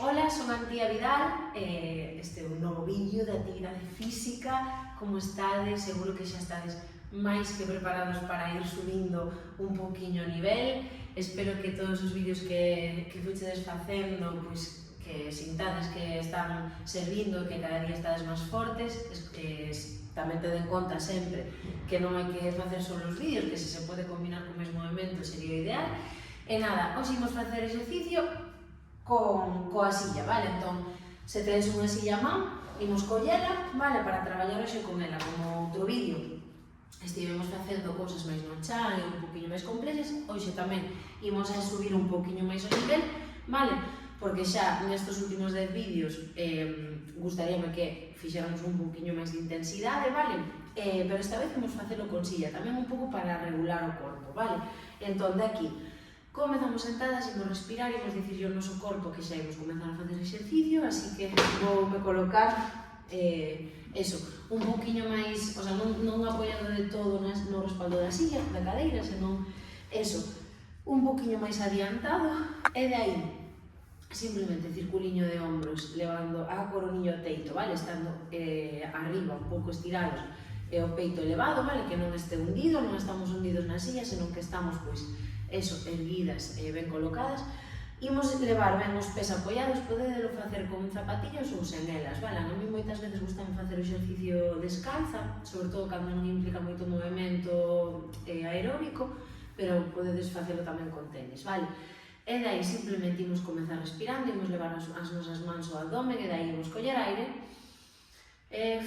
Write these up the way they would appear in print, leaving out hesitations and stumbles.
Ola, son Antía Vidal, este é un novo vídeo de actividade física. Como estades? Seguro que xa estades máis que preparados para ir subindo un pouquiño o nivel. Espero que todos os vídeos que fuchedes facendo, pois, que sintades que están servindo, que cada día estades máis fortes. Tamén ten en conta sempre que non hai que facer só os vídeos, que se pode combinar co mesmo movimento sería o ideal. E nada, hoxe imos facer exercicio coa silla, vale? Entón, se tens unha silla a man, imos collela, vale? Para traballar hoxe con ela, como outro vídeo estivemos facendo cousas máis no chan e un poquinho máis complexas, hoxe tamén imos a subir un poquinho máis o nivel, vale? Porque xa nestes últimos 10 vídeos gustaríame que fixéramos un poquinho máis de intensidade, vale? Pero esta vez imos facelo con silla, tamén un pouco para regular o corpo, vale? Entón, de aquí, comezamos sentadas, imos respirar, imos dicirlle ao noso corpo que xa imos comenzar a facer exercicio, así que voume colocar un pouquiño máis, o sea, non apoiando de todo no respaldo da silla, da cadeira, senón un pouquiño máis adiantado, e de aí simplemente circuliño de ombros, levando a coronilla ao teito, vale? Estando arriba, un pouco estirados, e o peito elevado, vale? Que non este hundido, non estamos hundidos na silla, senón que estamos, pois, erguidas e ben colocadas. Imos levar ben os pés apoiados, podedelo facer con zapatillas ou sen elas, vale? A mí moitas veces gustame facer o exercicio descalza, sobre todo cando non implica moito movimento aeróbico, pero podedes facelo tamén con tenis, vale? E dai simplemente imos comenzar respirando, imos levar as nosas mans ao abdomen, e dai imos coller aire, e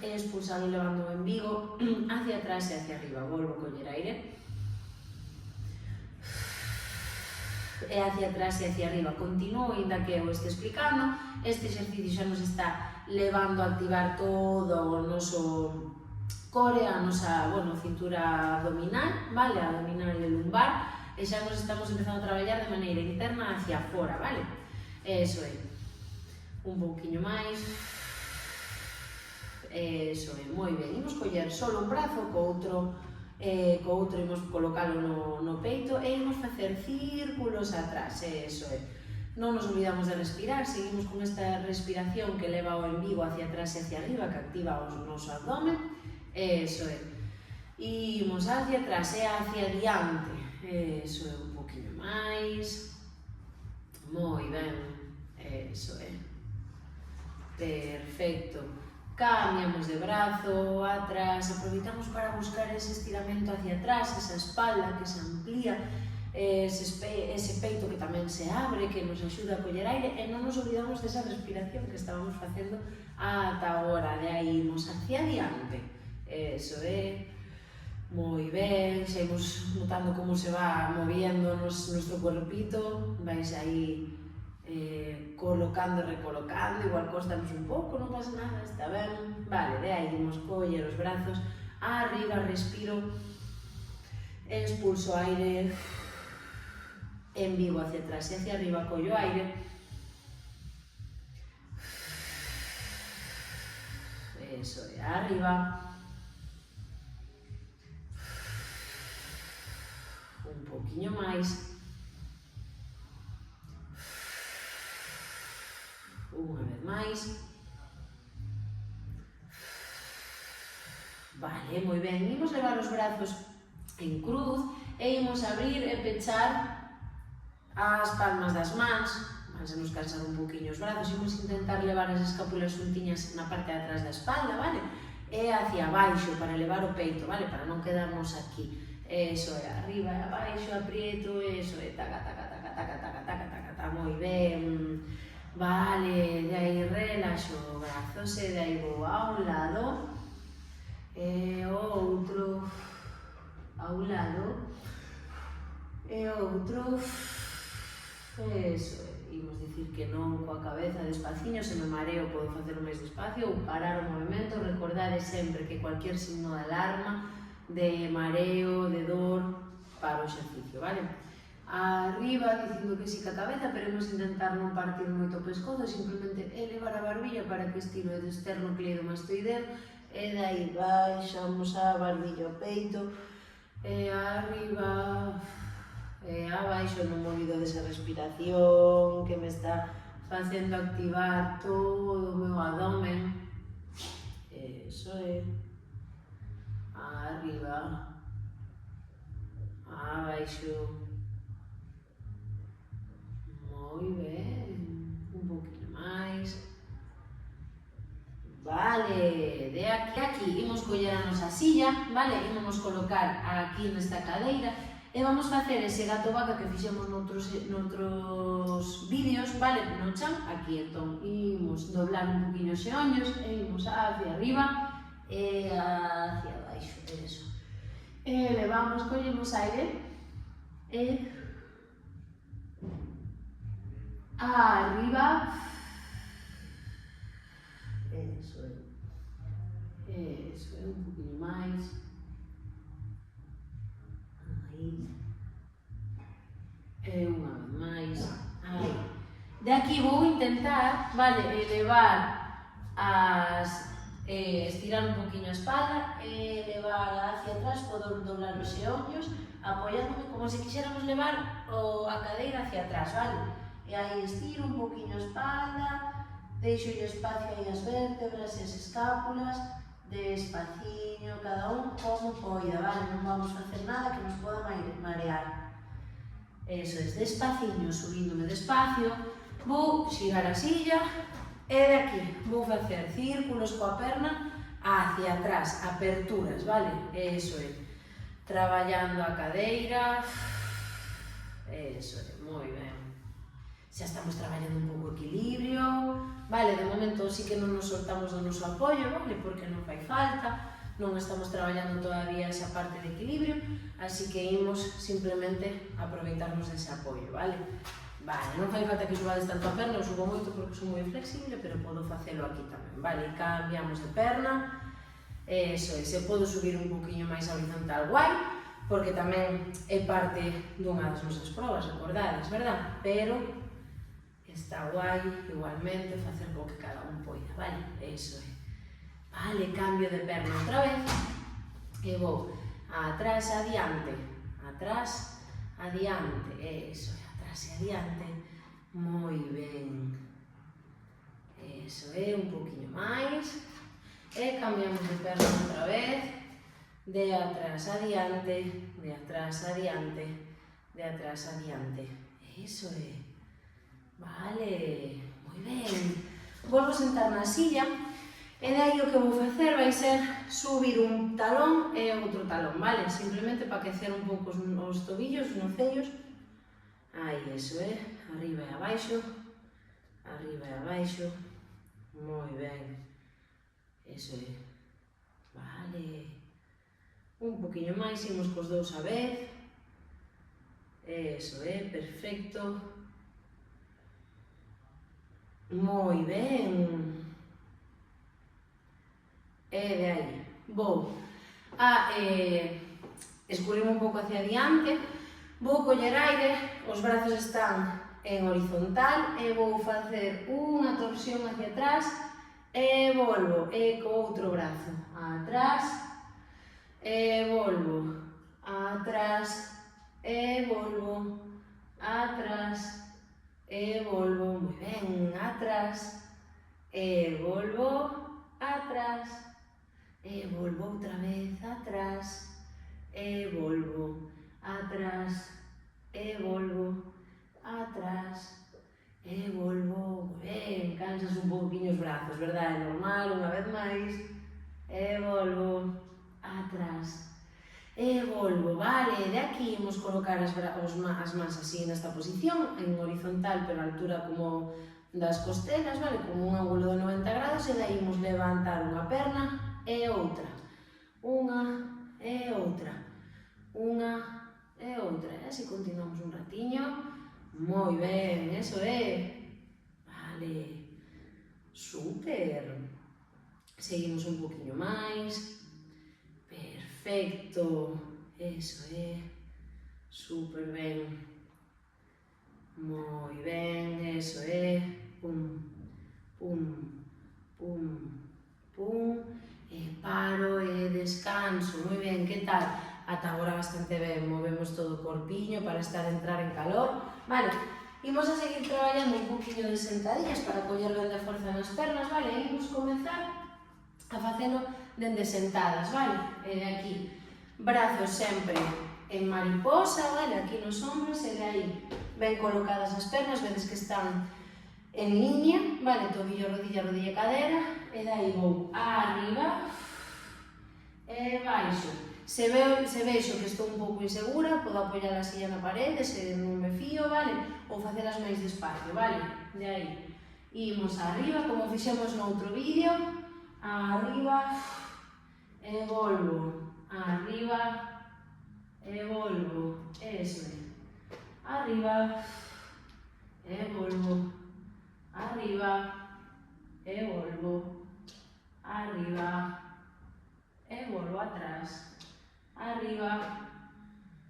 expulsando, levando o embigo hacia atrás e hacia arriba. Volvo a coller aire, e hacia atrás e hacia arriba. Continuo, ainda que eu este explicando, este exercicio xa nos está levando a activar todo o noso core, a nosa, cintura abdominal, vale? Abdominal e lumbar, e xa nos estamos empezando a traballar de maneira interna hacia fora, vale? Eso é. Un pouquiño máis. Eso é, moi ben. Imos coller solo un brazo, co outro imos colocalo no peito e imos facer círculos atrás, eso é. Non nos olvidamos de respirar, seguimos con esta respiración que leva o embigo hacia atrás e hacia arriba, que activa o noso abdomen, eso é. Imos hacia atrás e hacia diante, eso é, un poquinho máis, moi ben, eso é. Perfecto. Cambiamos de brazo atrás, aproveitamos para buscar ese estiramento hacia atrás, esa espalda que se amplía, ese peito que tamén se abre, que nos axuda a coller aire, e non nos olvidamos desa respiración que estábamos facendo ata agora, de aí imos hacia diante, eso é, moi ben, xa imos notando como se va moviendo nuestro cuerpito, vais aí colocando e recolocando, igual costamos un pouco, non pasa nada, está ben, vale, de aí imos coller os brazos arriba, respiro, expulso aire, embigo hacia atrás e hacia arriba, collo aire, eso é, arriba, un poquinho máis, unha vez máis, vale, moi ben, imos levar os brazos en cruz e imos abrir e pechar as palmas das mans, vanse nos cansar un poquinho os brazos, imos intentar levar as escápulas xuntiñas na parte de atrás da espalda, vale? E hacia abaixo, para elevar o peito, vale? Para non quedarnos aquí, eso é, arriba e abaixo, aprieto, eso é, taca, taca, taca, taca, taca, taca, taca, taca, moi ben. Vale, de aí relaxo os brazos e de aí vou a un lado e o outro, a un lado e outro, eso é. Imos dicir que non coa cabeza despaciño, se me mareo podo facelo máis despacio ou parar o movimento. Recordade sempre que cualquier signo de alarma, de mareo, de dor, para o exercicio, vale? Arriba, dicindo que sí ca cabeza, pero imos intentar non partir moito o pescozo, simplemente elevar a barbilla para que estiro o esternocleidomastoideo, e dai baixamos a barbilla ao peito, e arriba, abaixo no movido desa respiración que me está facendo activar todo o meu abdomen. Eso é. Arriba, abaixo. Moi ben. Un poquinho máis. Vale, de aquí a aquí imos coller a nosa silla, vale? Imos colocar aquí nesta cadeira e vamos facer ese gato vaca que fixemos noutros vídeos, vale? No chan, aquí, entón, imos doblar un poquinho os xeonllos e imos hacia arriba e hacia abaixo, eso. E levamos, collemos aire e arriba. Eso é, un poquinho máis. Aí. E unha vez máis. Aí. De aquí vou intentar, vale, elevar estirar un poquinho a espalda e levar hacia atrás, podo doblar os xeonllos, apoiándome como se quixéramos levar a cadeira hacia atrás, vale? E aí estiro un poquinho a espalda, deixo espacio aí as vértebras e as escápulas, despaciño, cada un como poida, vale? Non vamos facer nada que nos poda marear. Eso é, despaciño, subíndome despacio, vou xirar a silla e de aquí vou facer círculos coa perna hacia atrás, aperturas, vale? Eso é, traballando a cadeira, eso é, moi ben. Xa estamos traballando un pouco o equilibrio, vale, de momento sí que non nos soltamos do noso apoio, vale, porque non fai falta, non estamos traballando todavía esa parte de equilibrio, así que imos simplemente aproveitarnos dese apoio, vale? Vale, non fai falta que subades tanto a perna, eu subo moito porque sou moi flexible, pero podo facelo aquí tamén, vale? Cambiamos de perna, eso é, se podo subir un poquinho máis a horizontal, guai, porque tamén é parte dunha das nosas probas, recordades, verdad? Pero está guai, igualmente, facer co que cada un poida, vale? Eso é. Vale, cambio de perna outra vez. E vou atrás, adiante, eso é, atrás e adiante. Moi ben. Eso é, un poquinho máis. E cambiamos de perna outra vez. De atrás, adiante, de atrás, adiante, de atrás, adiante. Eso é. Vale, moi ben. Volvo a sentar na silla e de aí o que vou facer vai ser subir un talón e outro talón, vale? Simplemente para aquecer un pouco os tobillos, os nocellos. Aí, eso é, arriba e abaixo, moi ben. Eso é, vale. Un poquinho máis, imos cos dous a vez. Eso é, perfecto. Moi ben. E de aí vou a escurrirme un pouco hacia adiante, vou coller aire, os brazos están en horizontal e vou facer unha torsión hacia atrás e volvo, e co outro brazo atrás e volvo, atrás e volvo, atrás e volvo, moi ben, atrás e volvo, atrás e volvo outra vez, atrás e volvo, atrás e volvo, atrás e volvo. Moi ben, cansas un pouquinho os brazos, verdad? É normal, unha vez máis e volvo, atrás e volvo, vale, de aquí imos colocar as mans así nesta posición, en horizontal, pero a altura como das costelas, vale, como un ángulo de 90 grados, e daí imos levantar unha perna e outra, unha e outra, e así continuamos un ratiño, moi ben, eso é, vale, super, seguimos un poquinho máis, perfecto, eso é, super ben, moi ben, eso é, pum, pum, pum, pum, e paro e descanso, moi ben, que tal? ata agora bastante ben, movemos todo o corpiño para entrar en calor. Vale, imos a seguir traballando un poquinho de sentadillas para coller ben de forza nas pernas, vale? E imos comenzar a facelo dende sentadas, vale? E de aquí, brazos sempre en mariposa, vale? Aquí nos ombros e de aí ben colocadas as pernas, vedes que están en línea, vale? Tobillo, rodilla, rodilla, cadera, e de aí vou arriba e baixo. Se vexo que estou un pouco insegura, podo apoiar a silla na parede, se non me fío, vale? Ou facelas máis despacio, vale? De aí, imos arriba, como fixemos no outro vídeo, arriba e volvo, arriba e volvo, eso é, arriba e volvo, arriba e volvo, arriba e volvo atrás, arriba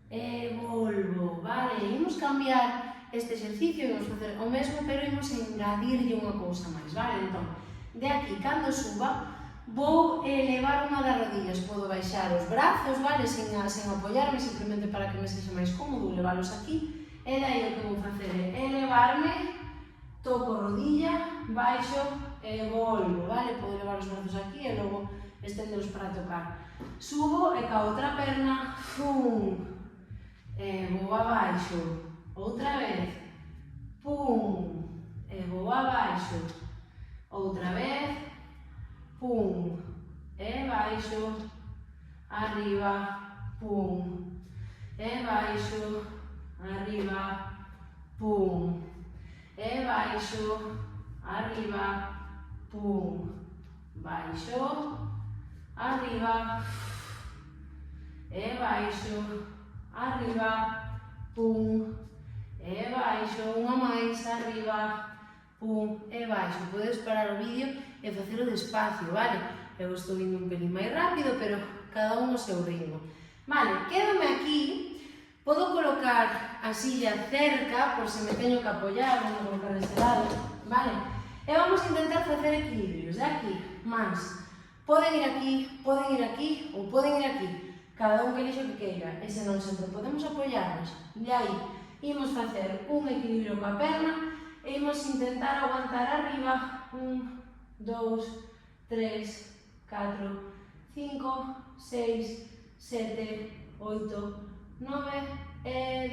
e volvo, vale? Imos cambiar este exercicio, imos facer o mesmo, pero imos engadirlle unha cousa máis, vale? Entón, de aquí, cando suba, vou elevar unha das rodillas, podo baixar os brazos, vale? Sen apoiarme, simplemente para que me sexa máis cómodo, leválos aquí, e daí o que vou facer é elevarme, toco rodilla, baixo e volvo, vale? Podo levar os brazos aquí e logo estendelos para tocar. Subo e ca outra perna, pum, e vou abaixo, outra vez, pum, e vou abaixo, outra vez, pum, e baixo, arriba, pum, e baixo, arriba, pum, e baixo, arriba, pum, baixo, arriba, e baixo, arriba, pum, e baixo, unha máis, arriba, pum, e baixo. Podes parar o vídeo e facelo despacio, vale? Eu estou indo un pelín máis rápido, pero cada un o seu ritmo. Vale, quédome aquí, podo colocar a silla cerca, por se me teño que apoiar, vou colocar deste lado, vale? E vamos a intentar facer equilibrios, de aquí, máis. Poden ir aquí, ou poden ir aquí, cada un que elixe o que queira, e se non sempre podemos apoiarnos. De aí, imos facer un equilibrio coa perna, e imos intentar aguantar arriba, 1, 2, 3, 4, 5, 6, 7, 8, 9 e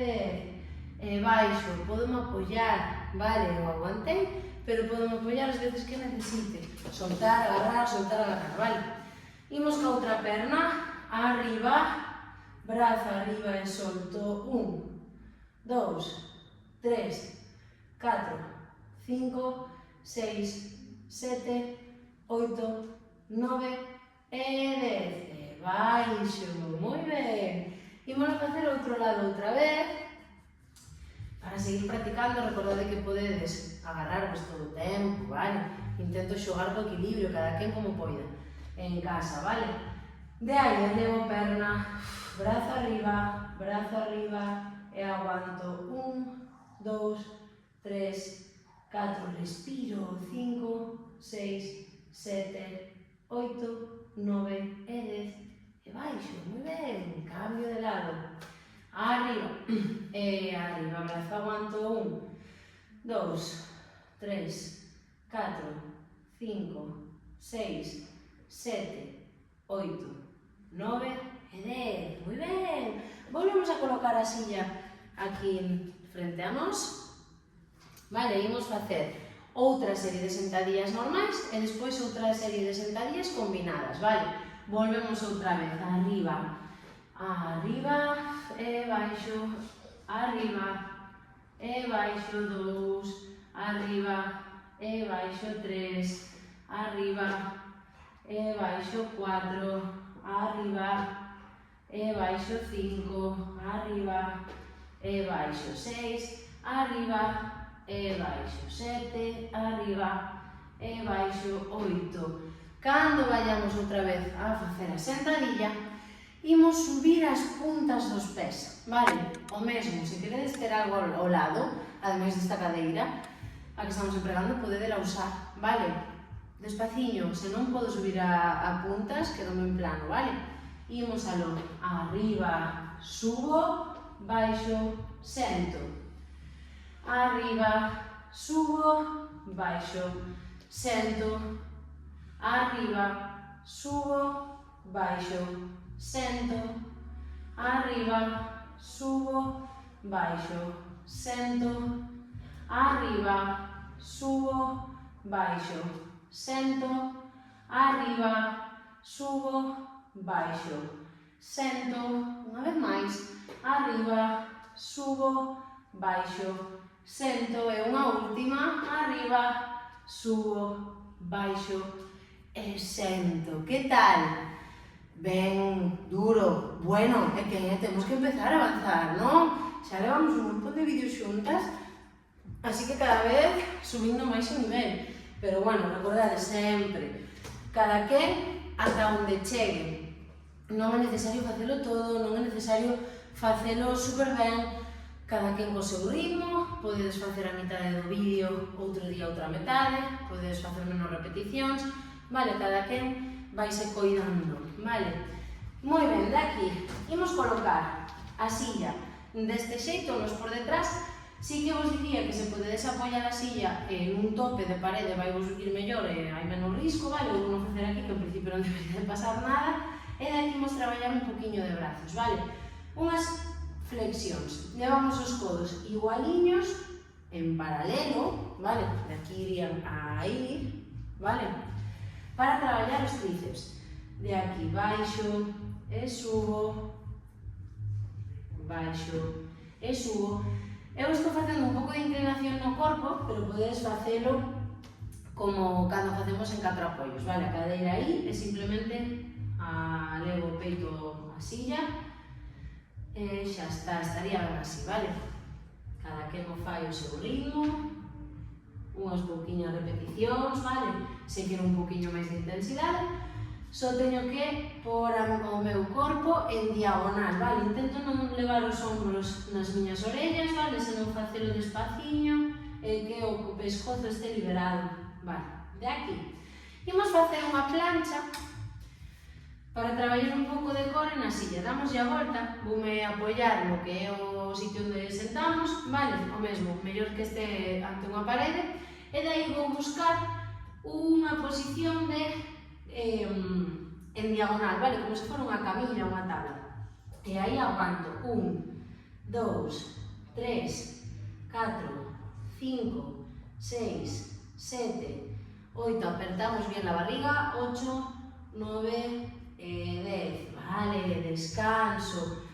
10. E baixo, podemos apoiar, vale, eu aguantei, pero podemos apoiar as veces que necesite. Soltar, agarrar, vale? Imos ca outra perna, arriba, brazo arriba e solto, 1, 2, 3, 4, 5, 6, 7, 8, 9 e 10. E baixo, moi ben. Imos a facer outro lado outra vez. Para seguir practicando, recordade que podedes agarrarvos todo o tempo, vale? Intento xogar co equilibrio, cada quen como poida, en casa, vale? De aí, elevo perna, brazo arriba, e aguanto, 1, 2, 3, 4, respiro, 5, 6, 7, 8, 9 e 10, e baixo, moi ben, cambio de lado. Arriba, e arriba, brazo, aguanto, 1, 2, 3, 4, 5, 6, 7, 8, 9 e 10, moi ben. Volvemos a colocar a silla aquí frente a nós, vale, imos facer outra serie de sentadillas normais e despois outra serie de sentadillas combinadas, vale? Volvemos outra vez, arriba, arriba e baixo, arriba e baixo, 2, arriba e baixo, 3, arriba e baixo, 4, arriba e baixo, 5, arriba e baixo, 6, arriba e baixo, 7, arriba e baixo, 8. Cando vayamos outra vez a facer a sentadilla, imos subir as puntas dos pés, vale? O mesmo, se queredes ter algo ao lado, ademais desta cadeira, a que estamos empregando, podedela usar, vale? Despaciño, se non podo subir a puntas, quedome en plano, vale? Imos aló, arriba, subo, baixo, sento. Arriba, subo, baixo, sento. Arriba, subo, baixo, sento. Arriba, subo, baixo, sento. Arriba, subo, baixo, sento. Arriba, subo, baixo, sento. Unha vez máis. Arriba, subo, baixo, sento. E unha última. Arriba, subo, baixo e sento. Que tal? Ben duro. Bueno, é que temos que empezar a avanzar, non? Xa levamos un montón de vídeos xuntas, así que cada vez subindo máis o nivel. Pero bueno, recordade sempre, cada quen ata onde chegue. Non é necesario facelo todo, non é necesario facelo super ben. Cada quen co seu ritmo, podedes facer a mitade do vídeo, outro día outra metade, podedes facer menos repeticións, vale? Cada quen vaise coidando, vale? Moi ben, de aquí, imos colocar a silla deste xeito, nos por detrás. Sí que vos diría que se podedes apoiar a silla en un tope de parede, vai vos ir mellor e hai menos risco, vale? Vou non facer aquí, que en principio non debería de pasar nada, e de aquí imos traballar un poquinho de brazos, vale? Unhas flexións, levamos os codos igualiños, en paralelo, vale? De aquí irían aí, vale? Para traballar os tríceps. De aquí baixo e subo, baixo e subo. Eu estou facendo un pouco de inclinación no corpo, pero podedes facelo como cando facemos en 4 apoios, vale? A cadeira aí e simplemente levo o peito a silla e xa está, estaría ben así, vale? Cada quen o fai o seu ritmo, unhas pouquiñas repeticións, vale? Se quero un pouquiño máis de intensidade, só teño que pôr o meu corpo en diagonal, vale? Intento non levar os ombros nas miñas orellas, vale? Senón facelo despaciño e que o pescozo este liberado, vale? De aquí. Imos facer unha plancha para traballar un pouco de core na silla. Damoslle a volta, voume apoiar no que é o sitio onde sentamos, vale? O mesmo, mellor que este ante unha parede, e dai vou buscar unha posición de en diagonal, vale? Como se fora unha camilla, unha tabla. E aí aguanto 1, 2, 3, 4, 5, 6, 7, 8, apertamos bien la barriga, 8, 9 e 10, vale? Descanso,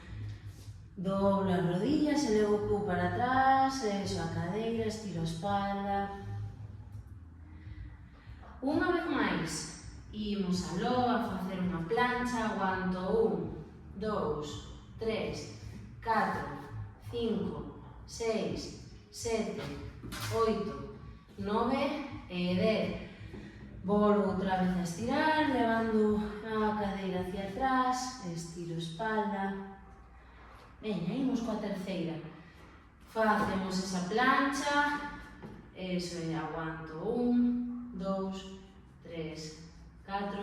doblo as rodillas, elevo o cu para atrás, eso, a cadeira, estiro a espalda. Unha vez máis. Imos aló a facer unha plancha, aguanto 1, 2, 3, 4, 5, 6, 7, 8, 9 e 10. Volvo outra vez a estirar, levando a cadeira hacia atrás, estiro a espalda. Veña, imos coa terceira. Facemos esa plancha, eso é, aguanto 1, 2, 3, 4,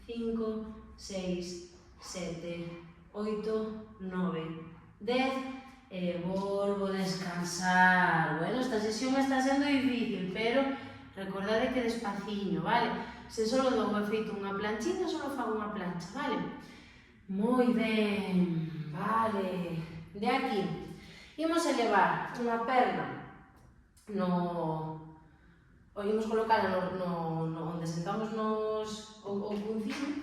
5, 6, 7, 8, 9, 10 e volvo a descansar. Bueno, esta sesión está sendo difícil, pero recordade que despaciño, vale? Se só dou feito unha planchita, só fago unha plancha, vale? Moi ben, vale. De aquí, imos elevar unha perna imos colocala onde sentamos o punciño,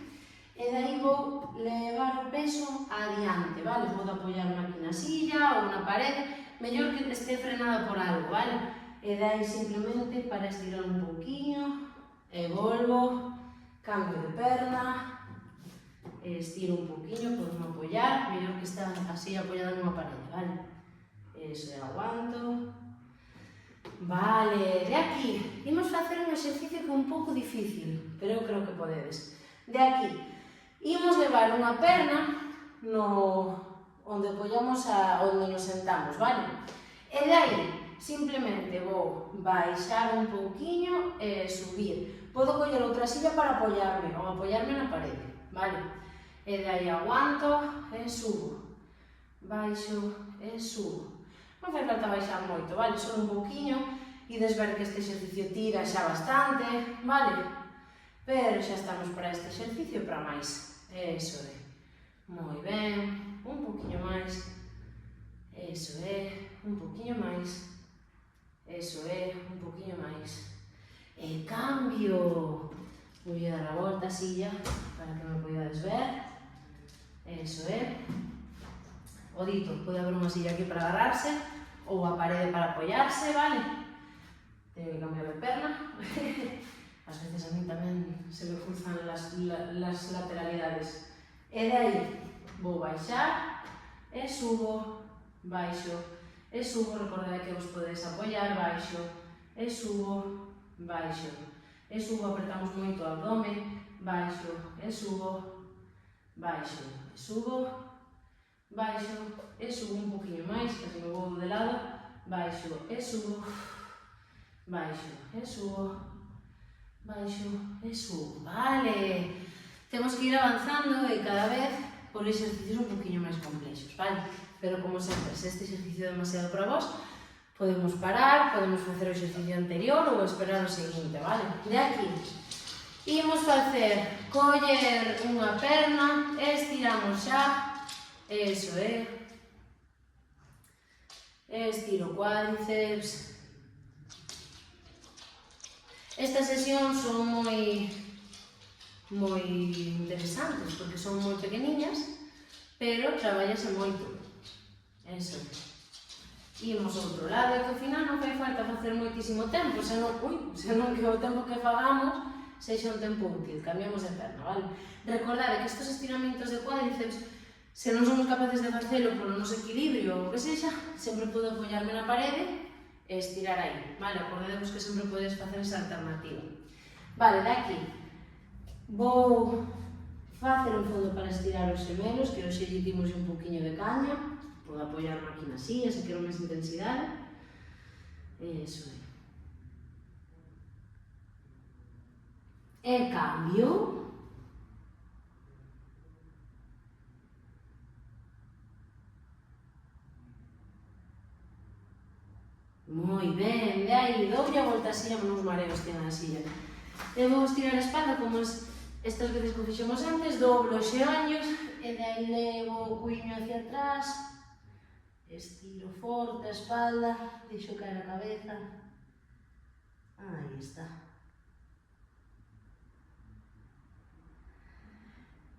e dai vou levar o peso adiante, vale? Podo apoiarme aquí na silla ou na parede, mellor que este frenada por algo, vale? E dai simplemente para estirar un pouquiño, e volvo, cambio de perna, estiro un pouquiño, podo apoiar, mellor que está así apoiada nunha parede, vale? Eso, e aguanto. Vale, de aquí, imos facer un exercicio que é un pouco difícil, pero eu creo que podedes. De aquí, imos levar unha perna onde apoiamos onde nos sentamos, vale? E de aí, simplemente vou baixar un pouquiño e subir. Podo coller outra silla para apoiarme, ou apoiarme na parede, vale? E de aí aguanto e subo. Baixo e subo. Non fai falta baixar moito, vale? Só un pouquiño. Ides ver que este exercicio tira xa bastante, vale? Pero xa estamos para este exercicio e para máis. Eso é. Moi ben. Un pouquiño máis. Eso é. Un pouquiño máis. Eso é. Un pouquiño máis. E cambio. Vou dar a volta a silla para que me podades ver. Eso é. O dito, pode haber unha silla aquí para agarrarse ou a parede para apoiarse, vale? Teño que cambiar de perna. Ás veces a mí tamén se me cruzan las lateralidades. E de aí vou baixar e subo, baixo e subo. Recordade que vos podedes apoiar, baixo e subo, baixo e subo. Apretamos moito o abdome, baixo e subo, baixo e subo, baixo e subo un poquinho máis, casi me vou de lado, baixo e subo, baixo e subo, baixo e subo. Vale, temos que ir avanzando e cada vez por exercicios un poquinho máis complexos, vale? Pero como sempre, se este exercicio é demasiado para vos, podemos parar, podemos facer o exercicio anterior ou esperar o seguinte, vale? De aquí, imos facer coller unha perna, estiramos xa, eso é, estiro cuádriceps. Estas sesións son moi interesantes porque son moi pequeniñas, pero traballase moito, eso é. Imos ao outro lado e que ao final non fai falta facer moitísimo tempo, senón que o tempo que fagamos sexa un tempo útil, cambiamos de perna, vale? Recordade que estes estiramentos de cuádriceps, se non somos capaces de facelo polo noso equilibrio ou o que sexa, sempre podo apoiarme na parede e estirar aí, vale? Acordadevos que sempre podes facer esa alternativa. Vale, de aquí, vou facer un fondo para estirar os gemelos, que hoxe lle dimos un poquinho de caña. Podo apoiarme aquí na silla, se quero máis intensidade. Eso é. E cambio. Moi ben, de aí, doulle a volta a silla, non os mareos que na silla. E vou estirar a espalda como estas veces que fixemos antes, doblo os xeonllos e de aí levo o cuiño hacia atrás, estiro forte a espalda, deixo caer a cabeza, aí está.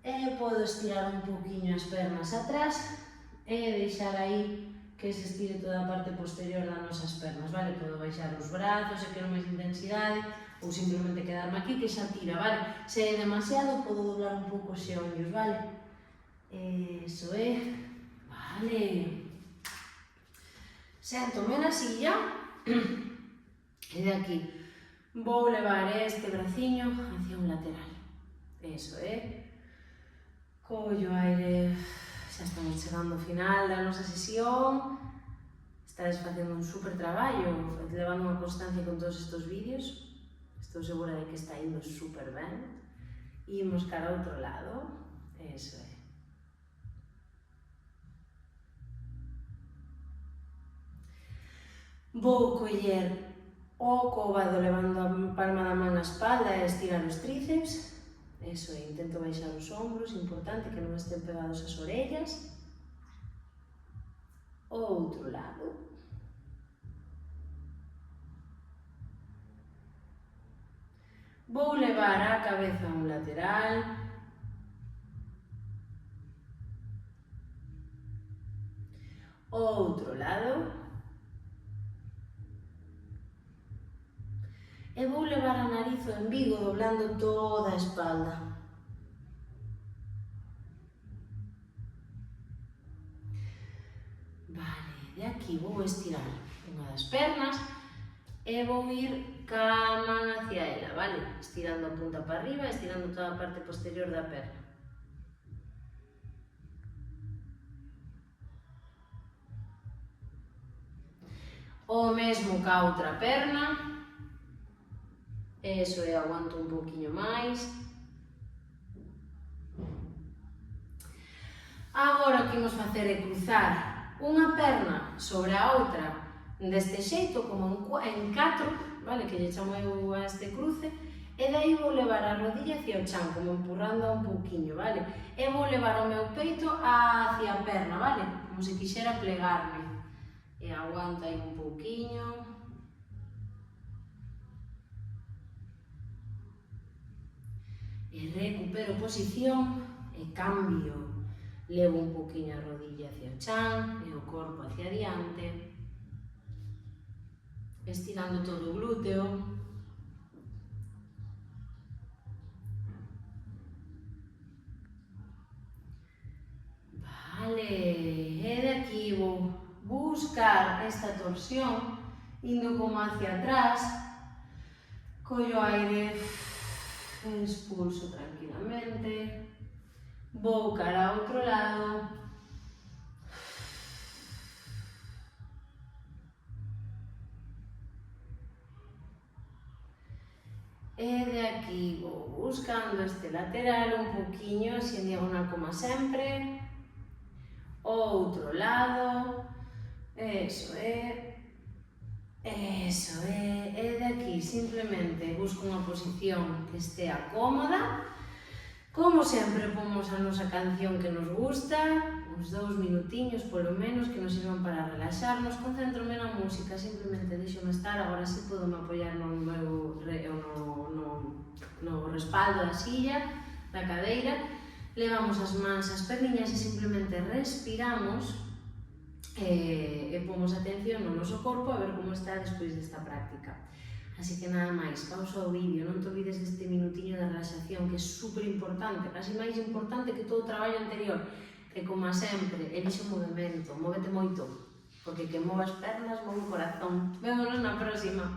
E podo estirar un poquinho as pernas atrás e deixar aí que se estire toda a parte posterior das nosas pernas, vale? Podo baixar os brazos se quero máis intensidade ou simplemente quedarme aquí que xa tira, vale? Se é demasiado, podo doblar un pouco os xeonllos, vale? Eso é, vale. Séntome na silla e de aquí vou levar este braciño hacia un lateral, eso é. Collo aire, xa estamos chegando ao final da nosa sesión. Estades facendo un super traballo, levando unha constancia con todos estes vídeos. Estou segura de que está indo super ben. Imos cara ao outro lado, eso é. Vou coller o cóbado levando a palma da man á espalda e estirar os tríceps. Eso é, intento baixar os ombros, importante que non estén pegados as orellas. O outro lado. Vou levar a cabeza a un lateral. O outro lado. E vou levar a nariz ao embigo doblando toda a espalda. Vale, de aquí vou estirar unha das pernas e vou ir ca man hacia ela, vale? Estirando a punta para arriba, estirando toda a parte posterior da perna. O mesmo ca outra perna. Eso é, aguanto un pouquiño máis. Agora o que imos facer é cruzar unha perna sobre a outra deste xeito, como en 4, vale? Que lle chamo eu a este cruce, e daí vou levar a rodilla hacia o chan, como empurrando un pouquiño, vale? E vou levar o meu peito hacia a perna, vale? Como se quixera plegarme. E aguanta aí un pouquiño. E recupero posición e cambio. Levo un pouquiño a rodilla hacia o chan e o corpo hacia adiante. Estirando todo o glúteo. Vale, e de aquí vou buscar esta torsión, indo como hacia atrás, collo aire, expulso tranquilamente, vou cara a outro lado, e de aquí vou buscando este lateral un pouquiño, así en diagonal como sempre, outro lado, eso é, e de aquí simplemente busco unha posición que estea cómoda. Como sempre, pomos a nosa canción que nos gusta, uns 2 minutiños polo menos, que nos sirvan para relaxarnos. Concéntrome na música, simplemente deixome estar, agora sí podo me apoiar no respaldo da silla, da cadeira. Levamos as mans ás perniñas e simplemente respiramos e pomos atención no noso corpo a ver como está despois desta práctica. Así que nada máis, pausa o vídeo, non te olvides deste minutiño de relaxación que é super importante, casi máis importante que todo o traballo anterior, que como sempre, elixe o movimento, móvete moito, porque que move as pernas, move o corazón. Vémonos na próxima.